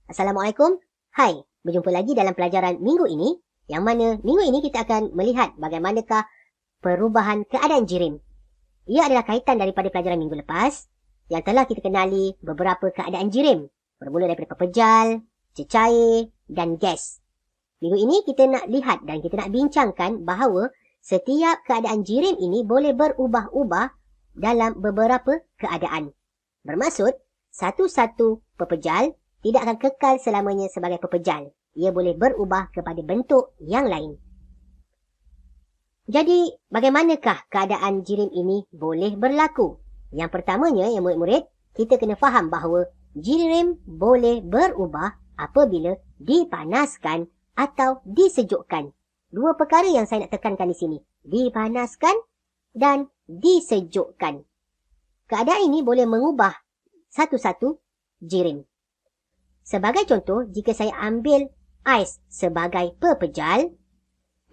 Assalamualaikum. Hai, berjumpa lagi dalam pelajaran minggu ini, yang mana minggu ini kita akan melihat bagaimanakah perubahan keadaan jirim. Ia adalah kaitan daripada pelajaran minggu lepas yang telah kita kenali beberapa keadaan jirim, bermula daripada pepejal, cecair dan gas. Minggu ini kita nak lihat dan kita nak bincangkan bahawa setiap keadaan jirim ini boleh berubah-ubah dalam beberapa keadaan. Bermaksud, satu-satu pepejal tidak akan kekal selamanya sebagai pepejal. Ia boleh berubah kepada bentuk yang lain. Jadi, bagaimanakah keadaan jirim ini boleh berlaku? Yang pertamanya, ya murid-murid, kita kena faham bahawa jirim boleh berubah apabila dipanaskan atau disejukkan. Dua perkara yang saya nak tekankan di sini. Dipanaskan dan disejukkan. Keadaan ini boleh mengubah satu-satu jirim. Sebagai contoh, jika saya ambil ais sebagai pepejal,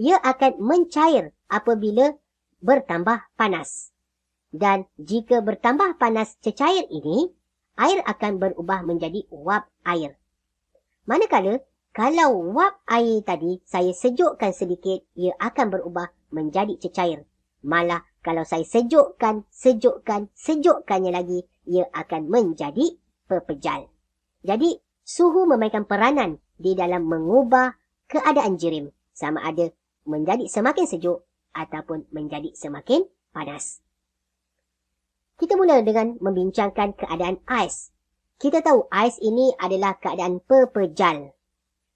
ia akan mencair apabila bertambah panas. Dan jika bertambah panas cecair ini, air akan berubah menjadi wap air. Manakala, kalau wap air tadi saya sejukkan sedikit, ia akan berubah menjadi cecair. Malah, kalau saya sejukkannya lagi, ia akan menjadi pepejal. Jadi, suhu memainkan peranan di dalam mengubah keadaan jirim, sama ada menjadi semakin sejuk ataupun menjadi semakin panas. Kita mula dengan membincangkan keadaan ais. Kita tahu ais ini adalah keadaan pepejal.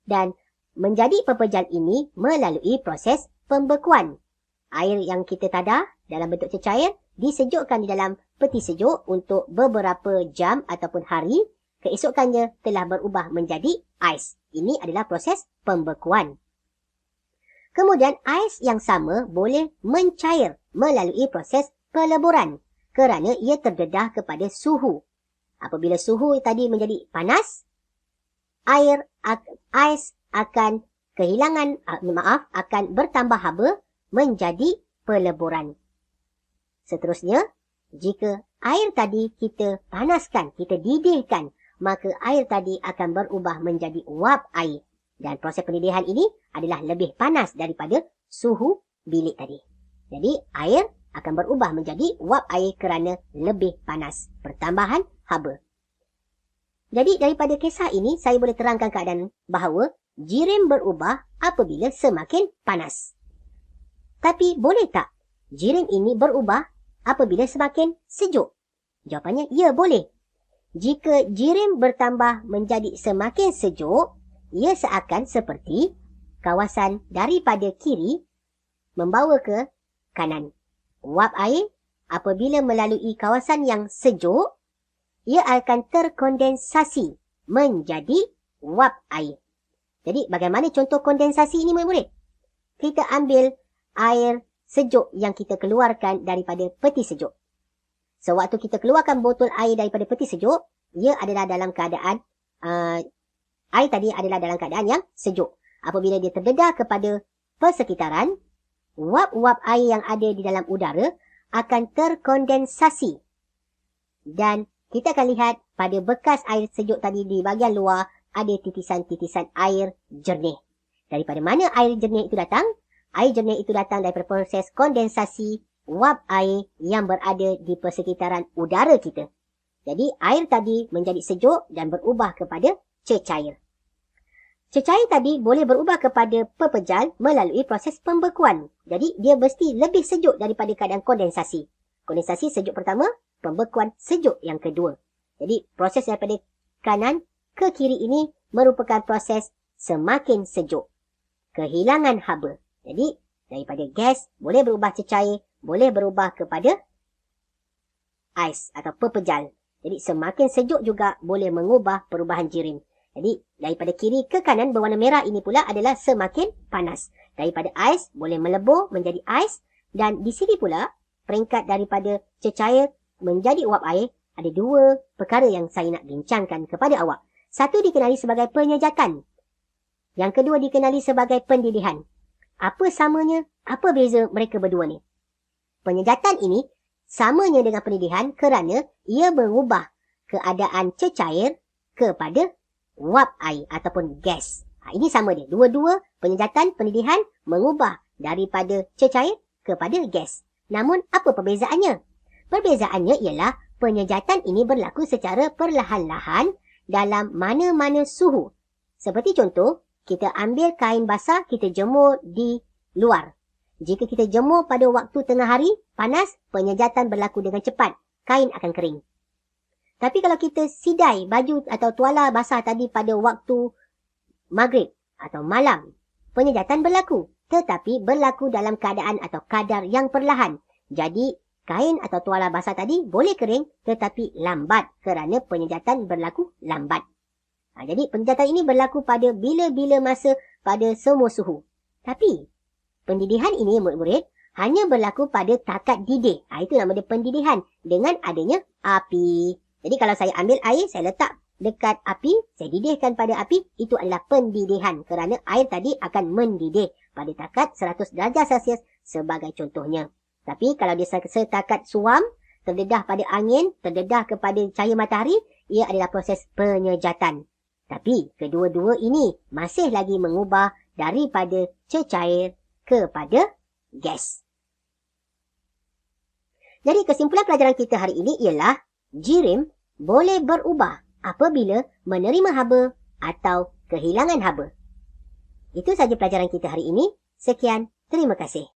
Dan menjadi pepejal ini melalui proses pembekuan. Air yang kita tadah dalam bentuk cecair disejukkan di dalam peti sejuk untuk beberapa jam ataupun hari. Keesokannya telah berubah menjadi ais. Ini adalah proses pembekuan. Kemudian ais yang sama boleh mencair melalui proses peleburan kerana ia terdedah kepada suhu. Apabila suhu tadi menjadi panas, ais akan akan bertambah haba menjadi peleburan. Seterusnya, jika air tadi kita panaskan, kita didihkan, maka air tadi akan berubah menjadi uap air. Dan proses pendidihan ini adalah lebih panas daripada suhu bilik tadi. Jadi, air akan berubah menjadi uap air kerana lebih panas. Pertambahan haba. Jadi, daripada kisah ini, saya boleh terangkan keadaan bahawa jirim berubah apabila semakin panas. Tapi, boleh tak jirim ini berubah apabila semakin sejuk? Jawapannya, ya boleh. Jika jirim bertambah menjadi semakin sejuk, ia seakan seperti kawasan daripada kiri membawa ke kanan. Uap air apabila melalui kawasan yang sejuk, ia akan terkondensasi menjadi uap air. Jadi bagaimana contoh kondensasi ini murid-murid? Kita ambil air sejuk yang kita keluarkan daripada peti sejuk. Sewaktu kita keluarkan botol air daripada peti sejuk, ia adalah dalam keadaan, air tadi adalah dalam keadaan yang sejuk. Apabila dia terdedah kepada persekitaran, uap-uap air yang ada di dalam udara akan terkondensasi. Dan kita akan lihat pada bekas air sejuk tadi di bahagian luar, ada titisan-titisan air jernih. Daripada mana air jernih itu datang? Air jernih itu datang daripada proses kondensasi uap air yang berada di persekitaran udara kita. Jadi, air tadi menjadi sejuk dan berubah kepada cecair. Cecair tadi boleh berubah kepada pepejal melalui proses pembekuan. Jadi, dia mesti lebih sejuk daripada keadaan kondensasi. Kondensasi sejuk pertama, pembekuan sejuk yang kedua. Jadi, proses daripada kanan ke kiri ini merupakan proses semakin sejuk. Kehilangan haba. Jadi, daripada gas boleh berubah cecair, boleh berubah kepada ais atau pepejal. Jadi semakin sejuk juga boleh mengubah perubahan jirim. Jadi daripada kiri ke kanan berwarna merah ini pula adalah semakin panas. Daripada ais boleh melebur menjadi ais. Dan di sini pula peringkat daripada cecair menjadi uap air. Ada dua perkara yang saya nak bincangkan kepada awak. Satu dikenali sebagai penyejatan. Yang kedua dikenali sebagai pendidihan. Apa samanya? Apa beza mereka berdua ni? Penyejatan ini samanya dengan pendidihan kerana ia mengubah keadaan cecair kepada wap air ataupun gas. Ini sama dia. Dua-dua penyejatan pendidihan mengubah daripada cecair kepada gas. Namun apa perbezaannya? Perbezaannya ialah penyejatan ini berlaku secara perlahan-lahan dalam mana-mana suhu. Seperti contoh, kita ambil kain basah, kita jemur di luar. Jika kita jemur pada waktu tengah hari, panas, penyejatan berlaku dengan cepat. Kain akan kering. Tapi kalau kita sidai baju atau tuala basah tadi pada waktu maghrib atau malam, penyejatan berlaku. Tetapi berlaku dalam keadaan atau kadar yang perlahan. Jadi, kain atau tuala basah tadi boleh kering tetapi lambat kerana penyejatan berlaku lambat. Jadi, penyejatan ini berlaku pada bila-bila masa pada semua suhu. Tapi, pendidihan ini murid-murid hanya berlaku pada takat didih. Itu nama dia pendidihan dengan adanya api. Jadi kalau saya ambil air, saya letak dekat api, saya didihkan pada api, itu adalah pendidihan. Kerana air tadi akan mendidih pada takat 100 darjah Celsius sebagai contohnya. Tapi kalau dia setakat suam, terdedah pada angin, terdedah kepada cahaya matahari, ia adalah proses penyejatan. Tapi kedua-dua ini masih lagi mengubah daripada cecair kepada gas. Jadi kesimpulan pelajaran kita hari ini ialah jirim boleh berubah apabila menerima haba atau kehilangan haba. Itu sahaja pelajaran kita hari ini. Sekian, terima kasih.